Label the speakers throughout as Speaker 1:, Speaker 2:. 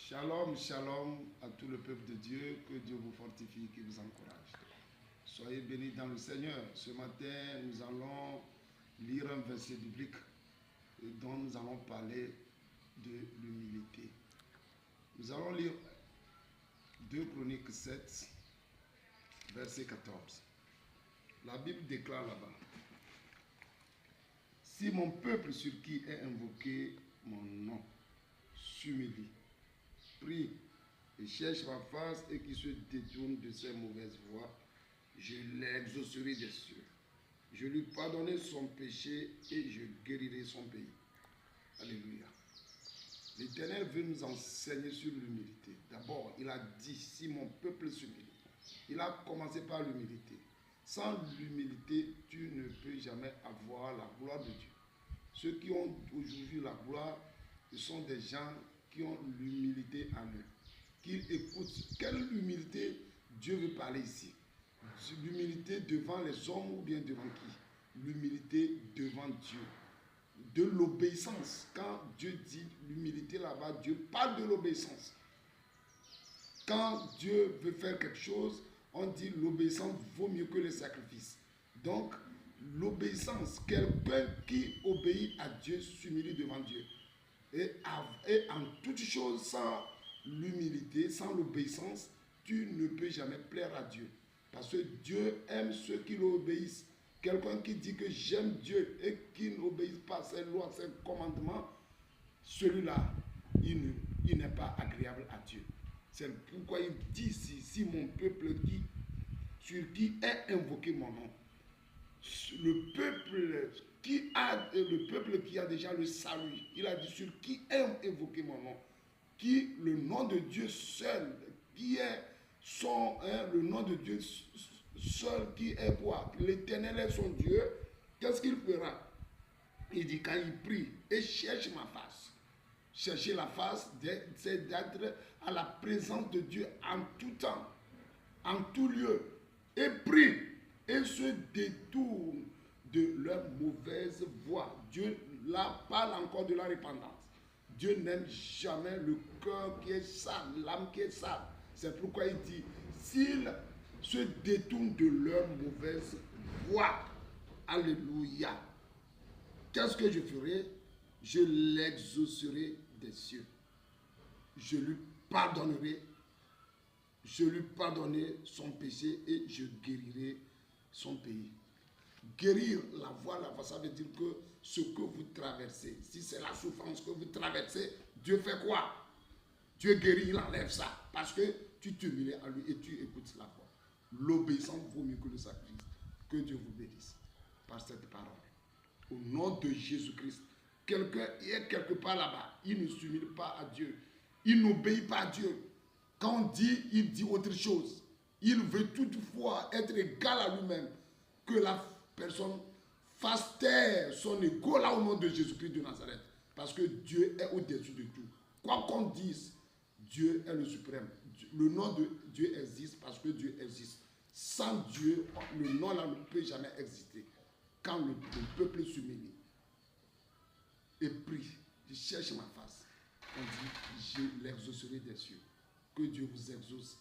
Speaker 1: Shalom, shalom à tout le peuple de Dieu, que Dieu vous fortifie, qu'il vous encourage. Soyez bénis dans le Seigneur. Ce matin, nous allons lire un verset biblique dont nous allons parler de l'humilité. Nous allons lire 2 Chroniques 7, verset 14. La Bible déclare là-bas: si mon peuple sur qui est invoqué mon nom s'humilie, prie et cherche ma face et qui se détourne de ses mauvaises voies, je l'exaucerai des cieux. Je lui pardonnerai son péché et je guérirai son pays. Alléluia. L'Éternel veut nous enseigner sur l'humilité. D'abord, il a dit, si mon peuple s'humilie. Il a commencé par l'humilité. Sans l'humilité, tu ne peux jamais avoir la gloire de Dieu. Ceux qui ont aujourd'hui la gloire, ce sont des gens qui ont l'humilité en eux, qui écoutent. Quelle humilité Dieu veut parler ici? L'humilité devant les hommes ou bien devant qui? L'humilité devant Dieu. De l'obéissance. Quand Dieu dit l'humilité là-bas, Dieu parle de l'obéissance. Quand Dieu veut faire quelque chose, on dit l'obéissance vaut mieux que le sacrifice. Donc, l'obéissance, quelqu'un qui obéit à Dieu s'humilie devant Dieu. Et en toute chose, sans l'humilité, sans l'obéissance, tu ne peux jamais plaire à Dieu. Parce que Dieu aime ceux qui l'obéissent. Quelqu'un qui dit que j'aime Dieu et qui n'obéit pas à ses lois, ses commandements, celui-là, il n'est pas agréable à Dieu. C'est pourquoi il dit ici, si mon peuple sur qui est invoqué mon nom, le peuple qui a déjà le salut, il a dit sur qui est invoqué mon nom, qui le nom de Dieu seul, qui est le nom de Dieu seul qui est quoi? L'Éternel est son Dieu. Qu'est-ce qu'il fera? Il dit quand il prie et cherche ma face. Chercher la face, c'est d'être à la présence de Dieu en tout temps, en tout lieu, et prie et se détourne de leur mauvaise voie. Dieu là parle encore de la repentance. Dieu n'aime jamais le cœur qui est sale, l'âme qui est sale. C'est pourquoi il dit, s'ils se détournent de leur mauvaise voie, alléluia, qu'est-ce que je ferai? Je l'exaucerai des cieux. Je lui pardonnerai son péché et je guérirai son pays. Guérir la voie, ça veut dire que ce que vous traversez, si c'est la souffrance que vous traversez, Dieu fait quoi? Dieu guérit, il enlève ça. Parce que tu t'humilies à lui et tu écoutes la voix. L'obéissance vaut mieux que le sacrifice. Que Dieu vous bénisse par cette parole. Au nom de Jésus-Christ, quelqu'un est quelque part là-bas, il ne s'humilie pas à Dieu. Il n'obéit pas à Dieu. Quand on dit, il dit autre chose. Il veut toutefois être égal à lui-même. Que la personne fasse taire son ego là au nom de Jésus-Christ de Nazareth. Parce que Dieu est au-dessus de tout. Quoi qu'on dise, Dieu est le suprême. Le nom de Dieu existe parce que Dieu existe. Sans Dieu, le nom là ne peut jamais exister. Quand le peuple s'humilie et prie, je cherche ma face, on dit, je l'exaucerai des cieux. Que Dieu vous exauce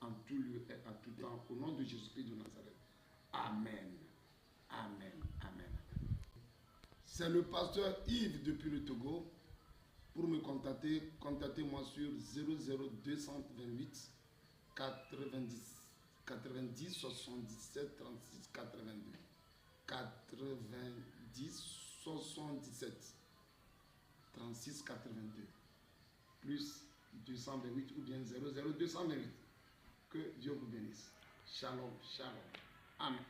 Speaker 1: en tout lieu et en tout temps, au nom de Jésus-Christ de Nazareth. Amen. Amen. Amen. C'est le pasteur Yves depuis le Togo. Pour me contacter, contactez-moi sur 00228 90 77 36 82. 90 77 36 82. Plus 228 ou bien 00228. Que Dieu vous bénisse. Shalom, shalom. Amen.